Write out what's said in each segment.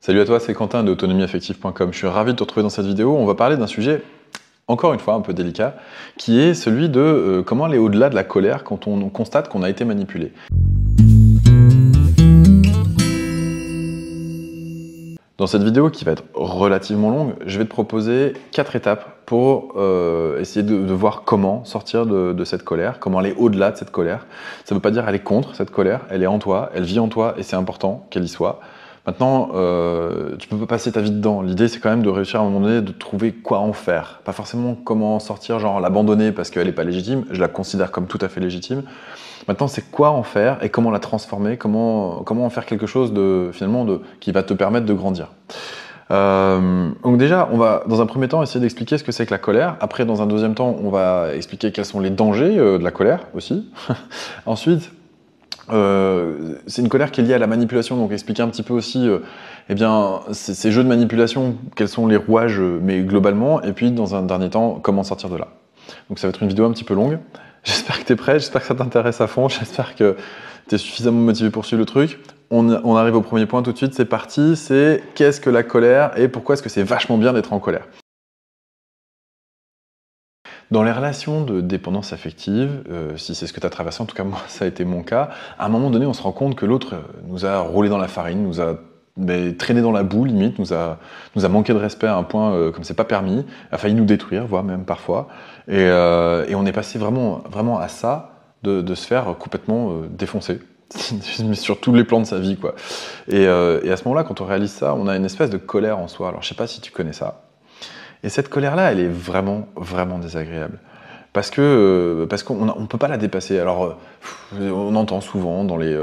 Salut à toi, c'est Quentin de autonomieaffective.com. Je suis ravi de te retrouver dans cette vidéo. On va parler d'un sujet, encore une fois, un peu délicat, qui est celui de comment aller au-delà de la colère quand on constate qu'on a été manipulé. Dans cette vidéo, qui va être relativement longue, je vais te proposer 4 étapes pour essayer de voir comment sortir de cette colère, comment aller au-delà de cette colère. Ça ne veut pas dire aller contre cette colère, elle est en toi, elle vit en toi et c'est important qu'elle y soit. Maintenant, tu peux pas passer ta vie dedans. L'idée, c'est quand même de réussir à un moment donné de trouver quoi en faire. Pas forcément comment en sortir, genre l'abandonner parce qu'elle n'est pas légitime. Je la considère comme tout à fait légitime. Maintenant, c'est quoi en faire et comment la transformer, comment en faire quelque chose qui va te permettre de grandir. Donc déjà, on va dans un premier temps essayer d'expliquer ce que c'est que la colère. Après, dans un deuxième temps, on va expliquer quels sont les dangers de la colère aussi. Ensuite, c'est une colère qui est liée à la manipulation, donc expliquer un petit peu aussi eh bien, ces jeux de manipulation, quels sont les rouages, mais globalement, et puis dans un dernier temps, comment sortir de là. Donc ça va être une vidéo un petit peu longue. J'espère que tu es prêt, j'espère que ça t'intéresse à fond, j'espère que tu es suffisamment motivé pour suivre le truc. On arrive au premier point tout de suite, c'est parti, c'est qu'est-ce que la colère et pourquoi est-ce que c'est vachement bien d'être en colère. Dans les relations de dépendance affective, si c'est ce que tu as traversé, en tout cas moi ça a été mon cas, à un moment donné on se rend compte que l'autre nous a roulé dans la farine, nous a traîné dans la boue limite, nous a manqué de respect à un point comme c'est pas permis, a failli nous détruire, voire même parfois, et on est passé vraiment à ça, de se faire complètement défoncer, sur tous les plans de sa vie, quoi. Et à ce moment-là, quand on réalise ça, on a une espèce de colère en soi. Alors je sais pas si tu connais ça. Et cette colère-là, elle est vraiment désagréable. Parce qu'on ne peut pas la dépasser. Alors, on entend souvent dans les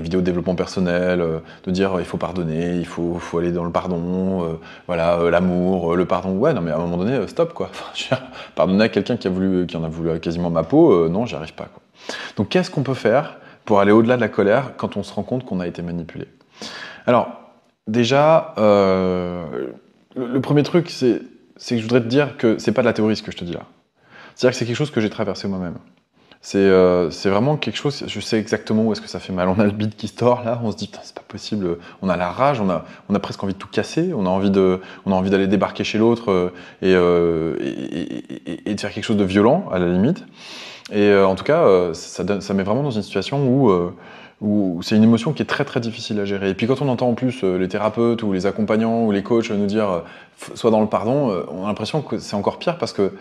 vidéos de développement personnel de dire il faut pardonner, il faut aller dans le pardon, voilà, l'amour, le pardon. Ouais, non mais à un moment donné, stop quoi. Enfin, je veux dire, pardonner à quelqu'un qui en a voulu quasiment ma peau, non, j'y arrive pas, quoi. Donc qu'est-ce qu'on peut faire pour aller au-delà de la colère quand on se rend compte qu'on a été manipulé? Alors, déjà, le premier truc, c'est que je voudrais te dire que c'est pas de la théorie ce que je te dis là. C'est-à-dire que c'est quelque chose que j'ai traversé moi-même. C'est vraiment quelque chose, je sais exactement où est-ce que ça fait mal. On a le bide qui se tord là, on se dit putain c'est pas possible, on a la rage, on a presque envie de tout casser, on a envie d'aller débarquer chez l'autre et de faire quelque chose de violent à la limite. Et en tout cas, ça met vraiment dans une situation où c'est une émotion qui est très difficile à gérer. Et puis quand on entend en plus les thérapeutes ou les accompagnants ou les coachs nous dire sois dans le pardon, on a l'impression que c'est encore pire parce que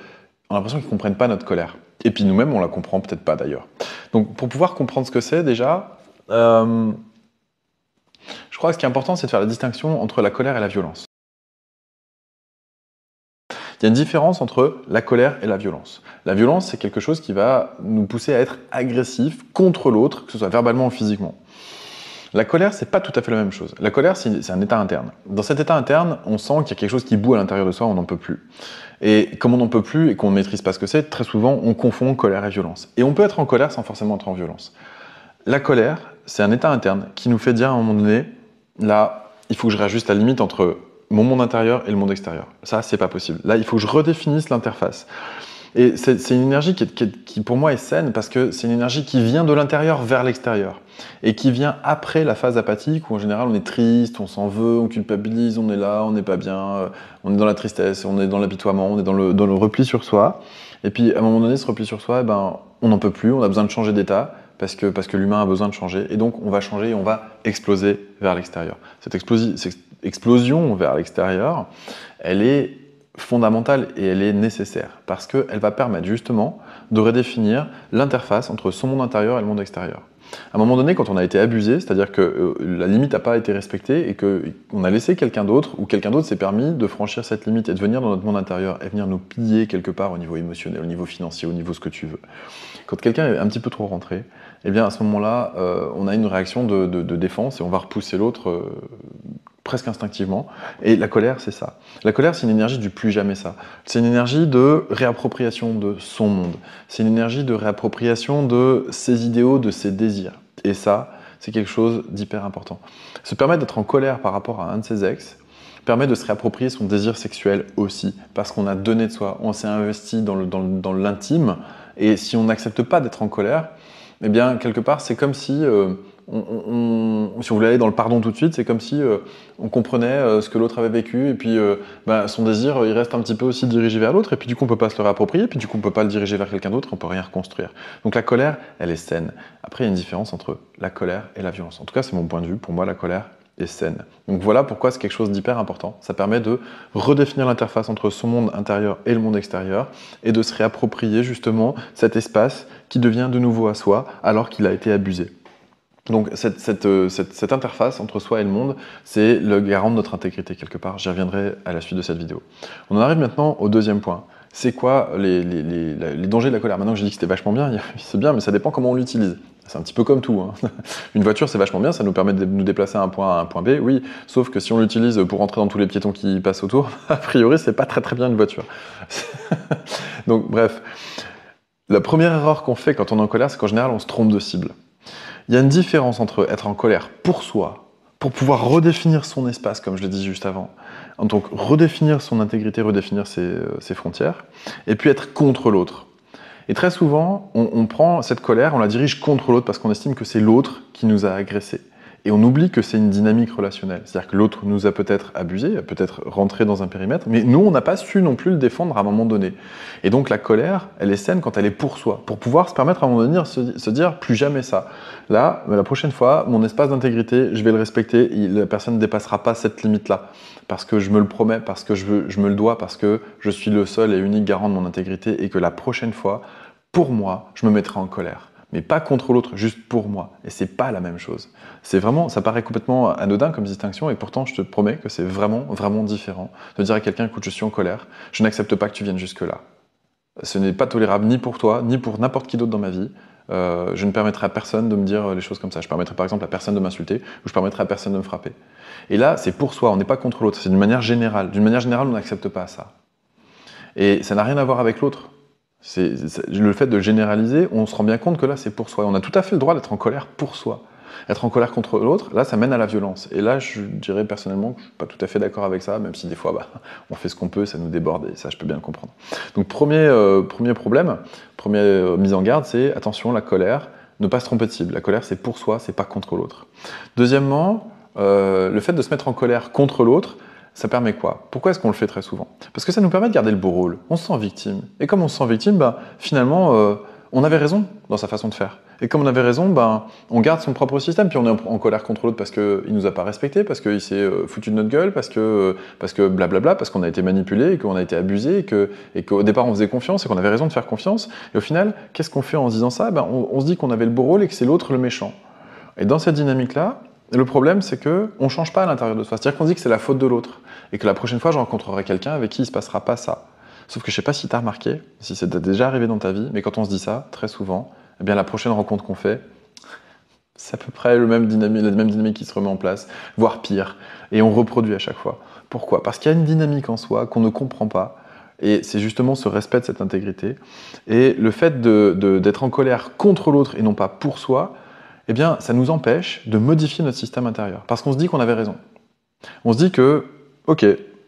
on a l'impression qu'ils ne comprennent pas notre colère. Et puis nous-mêmes, on la comprend peut-être pas d'ailleurs. Donc pour pouvoir comprendre ce que c'est déjà, je crois que ce qui est important, c'est de faire la distinction entre la colère et la violence. Il y a une différence entre la colère et la violence. La violence, c'est quelque chose qui va nous pousser à être agressif contre l'autre, que ce soit verbalement ou physiquement. La colère, c'est pas tout à fait la même chose. La colère, c'est un état interne. Dans cet état interne, on sent qu'il y a quelque chose qui bout à l'intérieur de soi, on n'en peut plus. Et comme on n'en peut plus et qu'on ne maîtrise pas ce que c'est, très souvent, on confond colère et violence. Et on peut être en colère sans forcément être en violence. La colère, c'est un état interne qui nous fait dire à un moment donné, là, il faut que je réajuste la limite entre mon monde intérieur et le monde extérieur. Ça, c'est pas possible. Là, il faut que je redéfinisse l'interface. Et c'est une énergie qui, pour moi, est saine parce que c'est une énergie qui vient de l'intérieur vers l'extérieur et qui vient après la phase apathique où, en général, on est triste, on s'en veut, on culpabilise, on est là, on n'est pas bien, on est dans la tristesse, on est dans l'apitoiement, on est dans le repli sur soi. Et puis, à un moment donné, ce repli sur soi, eh ben, on n'en peut plus, on a besoin de changer d'état parce que l'humain a besoin de changer. Et donc, on va changer et on va exploser vers l'extérieur. Cette explosion vers l'extérieur, elle est fondamentale et elle est nécessaire parce qu'elle va permettre justement de redéfinir l'interface entre son monde intérieur et le monde extérieur. À un moment donné, quand on a été abusé, c'est-à-dire que la limite n'a pas été respectée et qu'on a laissé quelqu'un d'autre ou quelqu'un d'autre s'est permis de franchir cette limite et de venir dans notre monde intérieur et venir nous piller quelque part au niveau émotionnel, au niveau financier, au niveau ce que tu veux. Quand quelqu'un est un petit peu trop rentré, eh bien à ce moment-là, on a une réaction de défense et on va repousser l'autre presque instinctivement. Et la colère, c'est ça. La colère, c'est une énergie du plus jamais ça. C'est une énergie de réappropriation de son monde. C'est une énergie de réappropriation de ses idéaux, de ses désirs. Et ça, c'est quelque chose d'hyper important. Se permettre d'être en colère par rapport à un de ses ex permet de se réapproprier son désir sexuel aussi, parce qu'on a donné de soi, on s'est investi dans l'intime, et si on n'accepte pas d'être en colère, eh bien, quelque part, c'est comme si si on voulait aller dans le pardon tout de suite, c'est comme si on comprenait ce que l'autre avait vécu, et puis son désir, il reste un petit peu aussi dirigé vers l'autre, et puis du coup on peut pas se le réapproprier, puis du coup on peut pas le diriger vers quelqu'un d'autre, on peut rien reconstruire. Donc la colère, elle est saine. Après, il y a une différence entre la colère et la violence. En tout cas, c'est mon point de vue. Pour moi, la colère est saine. Donc voilà pourquoi c'est quelque chose d'hyper important. Ça permet de redéfinir l'interface entre son monde intérieur et le monde extérieur, et de se réapproprier justement cet espace qui devient de nouveau à soi, alors qu'il a été abusé. Donc cette interface entre soi et le monde, c'est le garant de notre intégrité quelque part. J'y reviendrai à la suite de cette vidéo. On en arrive maintenant au deuxième point. C'est quoi les dangers de la colère? Maintenant que j'ai dit que c'était vachement bien, c'est bien, mais ça dépend comment on l'utilise. C'est un petit peu comme tout, hein. Une voiture, c'est vachement bien, ça nous permet de nous déplacer à un point A à un point B, oui, sauf que si on l'utilise pour rentrer dans tous les piétons qui passent autour, a priori, c'est pas très très bien une voiture. Donc bref, la première erreur qu'on fait quand on est en colère, c'est qu'en général, on se trompe de cible. Il y a une différence entre être en colère pour soi, pour pouvoir redéfinir son espace, comme je l'ai dit juste avant, donc redéfinir son intégrité, redéfinir ses frontières, et puis être contre l'autre. Et très souvent, on prend cette colère, on la dirige contre l'autre parce qu'on estime que c'est l'autre qui nous a agressés. Et on oublie que c'est une dynamique relationnelle. C'est-à-dire que l'autre nous a peut-être abusé, a peut-être rentré dans un périmètre, mais nous, on n'a pas su non plus le défendre à un moment donné. Et donc la colère, elle est saine quand elle est pour soi, pour pouvoir se permettre à un moment donné de se dire plus jamais ça. Là, la prochaine fois, mon espace d'intégrité, je vais le respecter, la personne ne dépassera pas cette limite-là. Parce que je me le promets, parce que je me le dois, parce que je suis le seul et unique garant de mon intégrité, et que la prochaine fois, pour moi, je me mettrai en colère. Mais pas contre l'autre, juste pour moi. Et c'est pas la même chose. C'est vraiment, ça paraît complètement anodin comme distinction, et pourtant je te promets que c'est vraiment, vraiment différent de dire à quelqu'un, écoute, je suis en colère, je n'accepte pas que tu viennes jusque-là. Ce n'est pas tolérable ni pour toi, ni pour n'importe qui d'autre dans ma vie. Je ne permettrai à personne de me dire les choses comme ça. Je permettrai par exemple à personne de m'insulter, ou je permettrai à personne de me frapper. Et là, c'est pour soi, on n'est pas contre l'autre, c'est d'une manière générale. D'une manière générale, on n'accepte pas ça. Et ça n'a rien à voir avec l'autre. Le fait de généraliser, on se rend bien compte que là, c'est pour soi. On a tout à fait le droit d'être en colère pour soi. Être en colère contre l'autre, là, ça mène à la violence. Et là, je dirais personnellement que je ne suis pas tout à fait d'accord avec ça, même si des fois, on fait ce qu'on peut, ça nous déborde, et ça, je peux bien le comprendre. Donc, premier problème, première mise en garde, c'est attention, la colère, ne pas se tromper de cible. La colère, c'est pour soi, c'est pas contre l'autre. Deuxièmement, le fait de se mettre en colère contre l'autre, ça permet quoi? Pourquoi est-ce qu'on le fait très souvent? Parce que ça nous permet de garder le beau rôle. On se sent victime. Et comme on se sent victime, finalement, on avait raison dans sa façon de faire. Et comme on avait raison, on garde son propre système, puis on est en colère contre l'autre parce qu'il ne nous a pas respecté, parce qu'il s'est foutu de notre gueule, parce que blablabla, parce qu'on a été manipulé, et qu'on a été abusé, et qu'au départ on faisait confiance, et qu'on avait raison de faire confiance. Et au final, qu'est-ce qu'on fait en se disant ça? On se dit qu'on avait le beau rôle et que c'est l'autre le méchant. Et dans cette dynamique-là, le problème, c'est qu'on ne change pas à l'intérieur de soi. C'est-à-dire qu'on dit que c'est la faute de l'autre. Et que la prochaine fois, je rencontrerai quelqu'un avec qui il ne se passera pas ça. Sauf que je ne sais pas si tu as remarqué, si c'est déjà arrivé dans ta vie, mais quand on se dit ça, très souvent, eh bien, la prochaine rencontre qu'on fait, c'est à peu près la même dynamique qui se remet en place, voire pire. Et on reproduit à chaque fois. Pourquoi? Parce qu'il y a une dynamique en soi qu'on ne comprend pas. Et c'est justement ce respect de cette intégrité. Et le fait d'être en colère contre l'autre et non pas pour soi, eh bien, ça nous empêche de modifier notre système intérieur. Parce qu'on se dit qu'on avait raison. On se dit que, ok,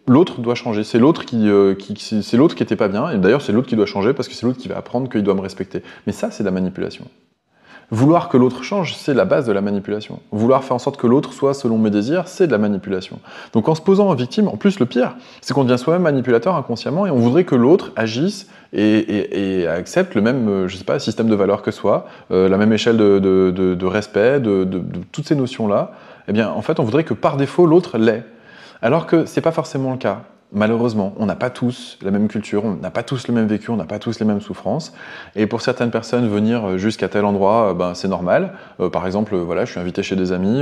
l'autre doit changer. C'est l'autre qui était pas bien. Et d'ailleurs, c'est l'autre qui doit changer parce que c'est l'autre qui va apprendre qu'il doit me respecter. Mais ça, c'est de la manipulation. Vouloir que l'autre change, c'est la base de la manipulation. Vouloir faire en sorte que l'autre soit selon mes désirs, c'est de la manipulation. Donc en se posant en victime, en plus le pire, c'est qu'on devient soi-même manipulateur inconsciemment et on voudrait que l'autre agisse et accepte le même, je sais pas, système de valeurs que soi, la même échelle de respect, de toutes ces notions-là. Eh bien, en fait, on voudrait que par défaut, l'autre l'ait. Alors que c'est pas forcément le cas. Malheureusement, on n'a pas tous la même culture, on n'a pas tous le même vécu, on n'a pas tous les mêmes souffrances. Et pour certaines personnes, venir jusqu'à tel endroit, c'est normal. Par exemple, voilà, je suis invité chez des amis,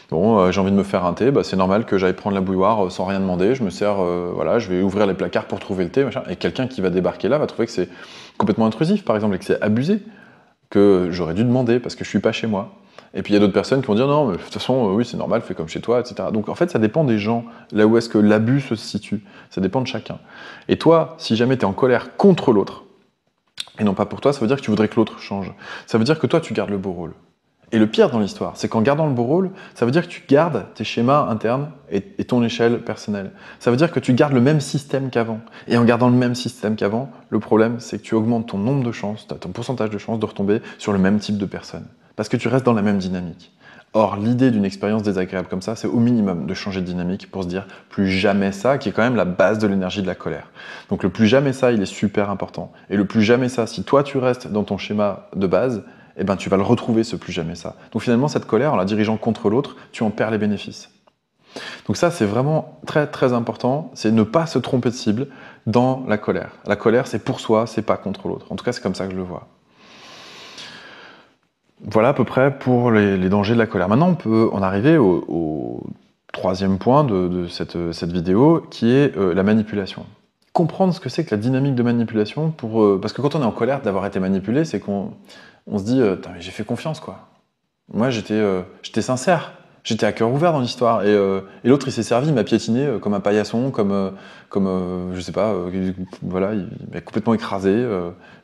j'ai envie de me faire un thé, c'est normal que j'aille prendre la bouilloire sans rien demander. Je me sers, voilà, je vais ouvrir les placards pour trouver le thé, machin. Et quelqu'un qui va débarquer là va trouver que c'est complètement intrusif, par exemple, et que c'est abusé, que j'aurais dû demander parce que je suis pas chez moi. Et puis il y a d'autres personnes qui vont dire non, mais de toute façon, oui, c'est normal, fais comme chez toi, etc. Donc en fait, ça dépend des gens, là où est-ce que l'abus se situe. Ça dépend de chacun. Et toi, si jamais tu es en colère contre l'autre, et non pas pour toi, ça veut dire que tu voudrais que l'autre change. Ça veut dire que toi, tu gardes le beau rôle. Et le pire dans l'histoire, c'est qu'en gardant le beau rôle, ça veut dire que tu gardes tes schémas internes et ton échelle personnelle. Ça veut dire que tu gardes le même système qu'avant. Et en gardant le même système qu'avant, le problème, c'est que tu augmentes ton nombre de chances, ton pourcentage de chances de retomber sur le même type de personne. parce que tu restes dans la même dynamique. Or, l'idée d'une expérience désagréable comme ça, c'est au minimum de changer de dynamique pour se dire plus jamais ça, qui est quand même la base de l'énergie de la colère. Donc le plus jamais ça, il est super important. Et le plus jamais ça, si toi tu restes dans ton schéma de base, eh ben, tu vas le retrouver ce plus jamais ça. Donc finalement, cette colère, en la dirigeant contre l'autre, tu en perds les bénéfices. Donc ça, c'est vraiment très très important, c'est ne pas se tromper de cible dans la colère. La colère, c'est pour soi, c'est pas contre l'autre. En tout cas, c'est comme ça que je le vois. Voilà à peu près pour les dangers de la colère. Maintenant, on peut en arriver au troisième point de cette vidéo, qui est la manipulation. Comprendre ce que c'est que la dynamique de manipulation, parce que quand on est en colère d'avoir été manipulé, c'est qu'on se dit mais j'ai fait confiance, quoi. Moi, j'étais sincère, j'étais à cœur ouvert dans l'histoire, et l'autre, il s'est servi, il m'a piétiné comme un paillasson, comme je sais pas, voilà, il m'a complètement écrasé,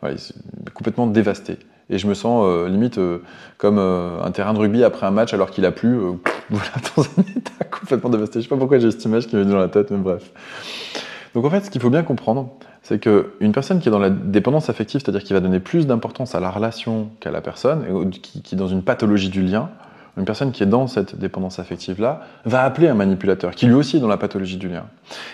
voilà, il m'a complètement dévasté. Et je me sens limite comme un terrain de rugby après un match alors qu'il a plu, voilà, dans un état complètement dévasté. Je sais pas pourquoi j'ai cette image qui m'est venue dans la tête, mais bref. Donc en fait, ce qu'il faut bien comprendre, c'est qu'une personne qui est dans la dépendance affective, c'est-à-dire qui va donner plus d'importance à la relation qu'à la personne, et qui est dans une pathologie du lien, une personne qui est dans cette dépendance affective-là, va appeler un manipulateur, qui lui aussi est dans la pathologie du lien.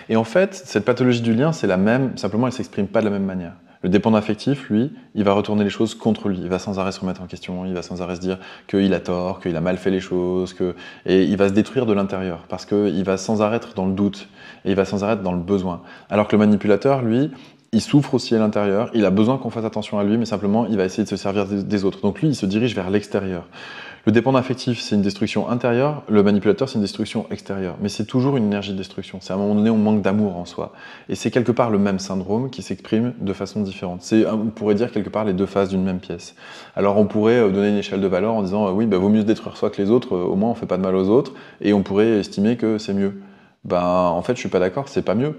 Et en fait, cette pathologie du lien, c'est la même, simplement elle ne s'exprime pas de la même manière. Le dépendant affectif, lui, il va retourner les choses contre lui. Il va sans arrêt se remettre en question, il va sans arrêt se dire qu'il a tort, qu'il a mal fait les choses, et il va se détruire de l'intérieur, parce qu'il va sans arrêt être dans le doute, et il va sans arrêt être dans le besoin. Alors que le manipulateur, lui, il souffre aussi à l'intérieur, il a besoin qu'on fasse attention à lui, mais simplement, il va essayer de se servir des autres. Donc lui, il se dirige vers l'extérieur. Le dépendant affectif, c'est une destruction intérieure, le manipulateur, c'est une destruction extérieure. Mais c'est toujours une énergie de destruction. C'est à un moment donné, on manque d'amour en soi. Et c'est quelque part le même syndrome qui s'exprime de façon différente. On pourrait dire quelque part les deux faces d'une même pièce. Alors on pourrait donner une échelle de valeur en disant oui, vaut mieux se détruire soi que les autres, au moins on fait pas de mal aux autres, et on pourrait estimer que c'est mieux. En fait, je suis pas d'accord, c'est pas mieux.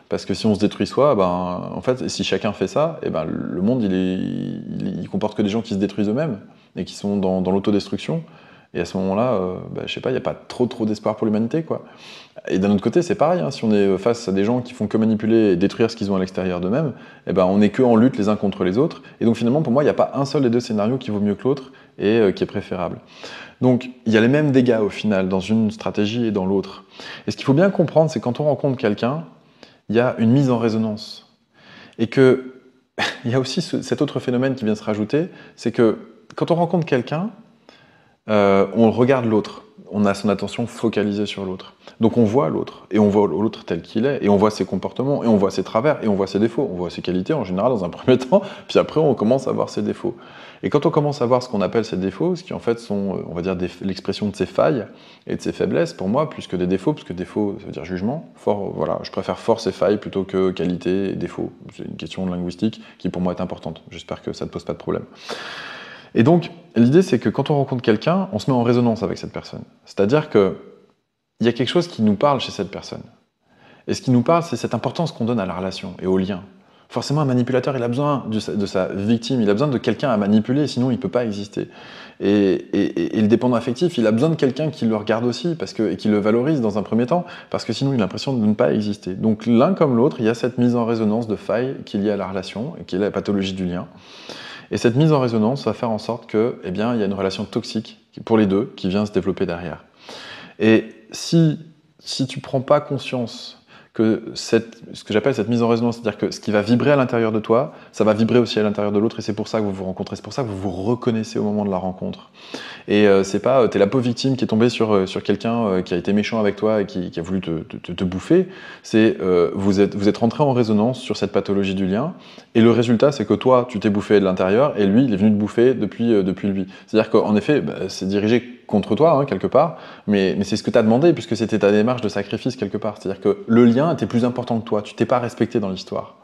Parce que si on se détruit soi, en fait, si chacun fait ça, le monde, il comporte que des gens qui se détruisent eux-mêmes et qui sont dans l'autodestruction. Et à ce moment-là, je sais pas, il n'y a pas trop d'espoir pour l'humanité, quoi. Et d'un autre côté, c'est pareil, hein, si on est face à des gens qui font que manipuler et détruire ce qu'ils ont à l'extérieur d'eux-mêmes, on n'est que en lutte les uns contre les autres. Et donc finalement, pour moi, il n'y a pas un seul des deux scénarios qui vaut mieux que l'autre et qui est préférable. Donc, il y a les mêmes dégâts au final dans une stratégie et dans l'autre. Et ce qu'il faut bien comprendre, c'est quand on rencontre quelqu'un, il y a une mise en résonance. Et qu'il y a aussi cet autre phénomène qui vient se rajouter, c'est que quand on rencontre quelqu'un, on regarde l'autre, on a son attention focalisée sur l'autre. Donc on voit l'autre, et on voit l'autre tel qu'il est, et on voit ses comportements, et on voit ses travers, et on voit ses défauts. On voit ses qualités en général dans un premier temps, puis après on commence à voir ses défauts. Et quand on commence à voir ce qu'on appelle ces défauts, ce qui en fait sont, on va dire, l'expression de ses failles et de ses faiblesses, pour moi, plus que des défauts, parce que défaut, ça veut dire jugement, voilà, je préfère force et failles plutôt que qualité et défaut. C'est une question linguistique qui pour moi est importante. J'espère que ça ne te pose pas de problème. Et donc, l'idée, c'est que quand on rencontre quelqu'un, on se met en résonance avec cette personne. C'est-à-dire qu'il y a quelque chose qui nous parle chez cette personne. Et ce qui nous parle, c'est cette importance qu'on donne à la relation et au lien. Forcément, un manipulateur, il a besoin de sa victime, il a besoin de quelqu'un à manipuler, sinon il ne peut pas exister. Et le dépendant affectif, il a besoin de quelqu'un qui le regarde aussi, et qui le valorise dans un premier temps, parce que sinon il a l'impression de ne pas exister. Donc l'un comme l'autre, il y a cette mise en résonance de faille qui est liée à la relation, et qui est la pathologie du lien. Et cette mise en résonance va faire en sorte que, il y a une relation toxique pour les deux qui vient se développer derrière. Et si tu ne prends pas conscience que ce que j'appelle cette mise en résonance, c'est-à-dire que ce qui va vibrer à l'intérieur de toi, ça va vibrer aussi à l'intérieur de l'autre, et c'est pour ça que vous vous rencontrez, c'est pour ça que vous vous reconnaissez au moment de la rencontre. Et c'est pas, t'es la pauvre victime qui est tombée sur quelqu'un qui a été méchant avec toi et qui a voulu te bouffer, c'est vous êtes rentré en résonance sur cette pathologie du lien, et le résultat c'est que toi, tu t'es bouffé de l'intérieur, et lui, il est venu te bouffer depuis lui. C'est-à-dire qu'en effet, c'est dirigé contre toi, quelque part, mais c'est ce que tu as demandé, puisque c'était ta démarche de sacrifice, quelque part. C'est-à-dire que le lien était plus important que toi, tu t'es pas respecté dans l'histoire.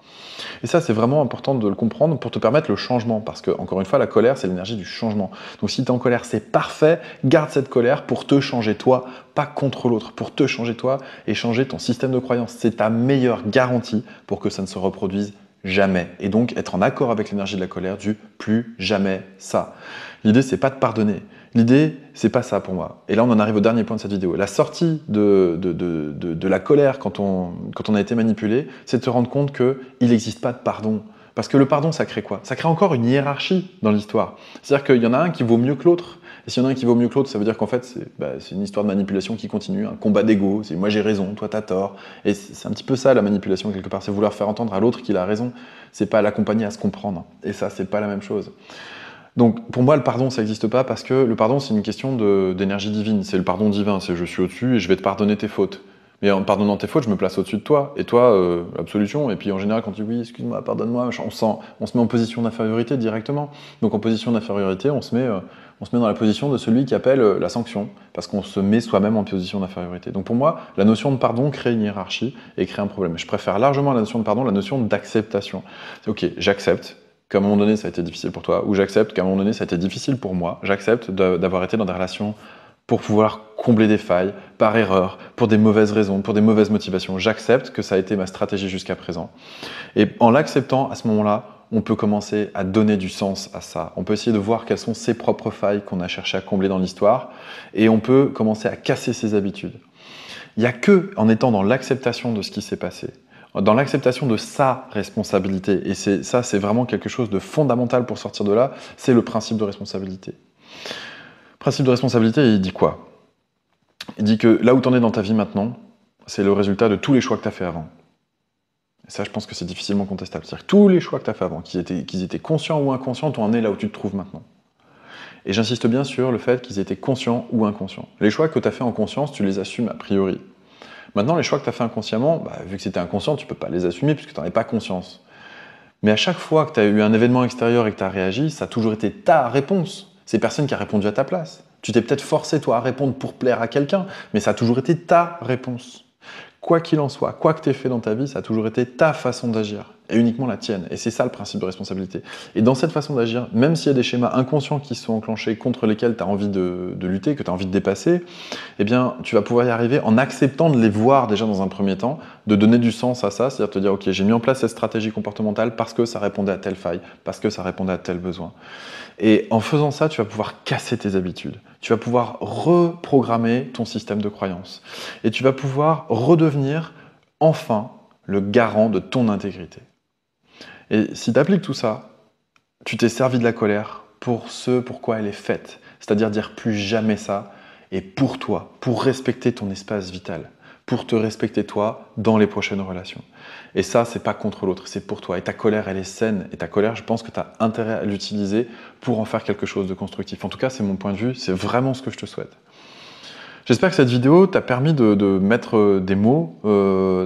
Et ça, c'est vraiment important de le comprendre pour te permettre le changement, parce que, encore une fois, la colère, c'est l'énergie du changement. Donc si tu es en colère, c'est parfait, garde cette colère pour te changer toi, pas contre l'autre, pour te changer toi et changer ton système de croyance. C'est ta meilleure garantie pour que ça ne se reproduise jamais. Et donc, être en accord avec l'énergie de la colère du plus jamais ça. L'idée, c'est pas de pardonner. L'idée, c'est pas ça pour moi. Et là, on en arrive au dernier point de cette vidéo. La sortie de la colère quand on a été manipulé, c'est de se rendre compte qu'il n'existe pas de pardon. Parce que le pardon, ça crée quoi? Ça crée encore une hiérarchie dans l'histoire. C'est-à-dire qu'il y en a un qui vaut mieux que l'autre. Et s'il y en a un qui vaut mieux que l'autre, ça veut dire qu'en fait, c'est une histoire de manipulation qui continue, un combat d'ego, c'est moi j'ai raison, toi t'as tort. Et c'est un petit peu ça la manipulation quelque part, c'est vouloir faire entendre à l'autre qu'il a raison, c'est pas l'accompagner à se comprendre. Et ça, c'est pas la même chose. Donc pour moi, le pardon, ça n'existe pas parce que le pardon, c'est une question d'énergie divine, c'est le pardon divin, c'est je suis au-dessus et je vais te pardonner tes fautes. Mais en pardonnant tes fautes, je me place au-dessus de toi. Et toi, l'absolution. Et puis en général, quand tu dis oui, excuse-moi, pardonne-moi, on se met en position d'infériorité directement. Donc en position d'infériorité, on se met dans la position de celui qui appelle la sanction, parce qu'on se met soi-même en position d'infériorité. Donc pour moi, la notion de pardon crée une hiérarchie et crée un problème. Je préfère largement la notion de pardon, la notion d'acceptation. C'est ok, j'accepte qu'à un moment donné, ça a été difficile pour toi, ou j'accepte qu'à un moment donné, ça a été difficile pour moi. J'accepte d'avoir été dans des relations pour pouvoir combler des failles, par erreur, pour des mauvaises raisons, pour des mauvaises motivations. J'accepte que ça a été ma stratégie jusqu'à présent. Et en l'acceptant, à ce moment-là, on peut commencer à donner du sens à ça. On peut essayer de voir quelles sont ses propres failles qu'on a cherché à combler dans l'histoire, et on peut commencer à casser ses habitudes. Il n'y a que en étant dans l'acceptation de ce qui s'est passé, dans l'acceptation de sa responsabilité, et ça c'est vraiment quelque chose de fondamental pour sortir de là, c'est le principe de responsabilité. Le principe de responsabilité, il dit quoi? Il dit que là où tu en es dans ta vie maintenant, c'est le résultat de tous les choix que tu as fait avant. Et ça, je pense que c'est difficilement contestable. C'est-à-dire que tous les choix que tu as fait avant, qu'ils étaient conscients ou inconscients, t'ont amené là où tu te trouves maintenant. Et j'insiste bien sur le fait qu'ils étaient conscients ou inconscients. Les choix que tu as fait en conscience, tu les assumes a priori. Maintenant, les choix que tu as fait inconsciemment, vu que c'était inconscient, tu ne peux pas les assumer puisque tu n'en as pas conscience. Mais à chaque fois que tu as eu un événement extérieur et que tu as réagi, ça a toujours été ta réponse. C'est personne qui a répondu à ta place. Tu t'es peut-être forcé, toi, à répondre pour plaire à quelqu'un, mais ça a toujours été ta réponse. Quoi qu'il en soit, quoi que tu aies fait dans ta vie, ça a toujours été ta façon d'agir, et uniquement la tienne. Et c'est ça le principe de responsabilité. Et dans cette façon d'agir, même s'il y a des schémas inconscients qui se sont enclenchés contre lesquels tu as envie de lutter, que tu as envie de dépasser, eh bien, tu vas pouvoir y arriver en acceptant de les voir déjà dans un premier temps, de donner du sens à ça, c'est-à-dire te dire, ok, j'ai mis en place cette stratégie comportementale parce que ça répondait à telle faille, parce que ça répondait à tel besoin. Et en faisant ça, tu vas pouvoir casser tes habitudes. Tu vas pouvoir reprogrammer ton système de croyances. Et tu vas pouvoir redevenir enfin le garant de ton intégrité. Et si tu appliques tout ça, tu t'es servi de la colère pour ce pourquoi elle est faite. C'est-à-dire dire plus jamais ça, et pour toi, pour respecter ton espace vital, pour te respecter toi dans les prochaines relations. Et ça, c'est pas contre l'autre, c'est pour toi. Et ta colère, elle est saine. Et ta colère, je pense que tu as intérêt à l'utiliser pour en faire quelque chose de constructif. En tout cas, c'est mon point de vue, c'est vraiment ce que je te souhaite. J'espère que cette vidéo t'a permis de mettre des mots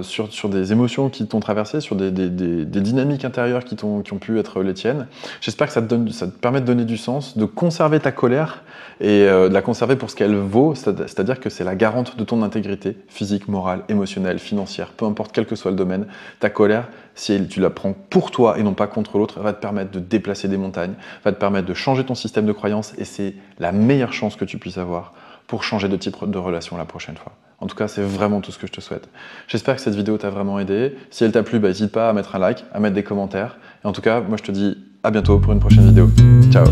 sur des émotions qui t'ont traversé, sur des dynamiques intérieures qui ont pu être les tiennes. J'espère que ça te permet de donner du sens, de conserver ta colère et de la conserver pour ce qu'elle vaut, c'est-à-dire que c'est la garante de ton intégrité physique, morale, émotionnelle, financière, peu importe quel que soit le domaine. Ta colère, si tu la prends pour toi et non pas contre l'autre, va te permettre de déplacer des montagnes, va te permettre de changer ton système de croyance et c'est la meilleure chance que tu puisses avoir pour changer de type de relation la prochaine fois. En tout cas, c'est vraiment tout ce que je te souhaite. J'espère que cette vidéo t'a vraiment aidé. Si elle t'a plu, n'hésite pas à mettre un like, à mettre des commentaires. Et en tout cas, moi je te dis à bientôt pour une prochaine vidéo. Ciao!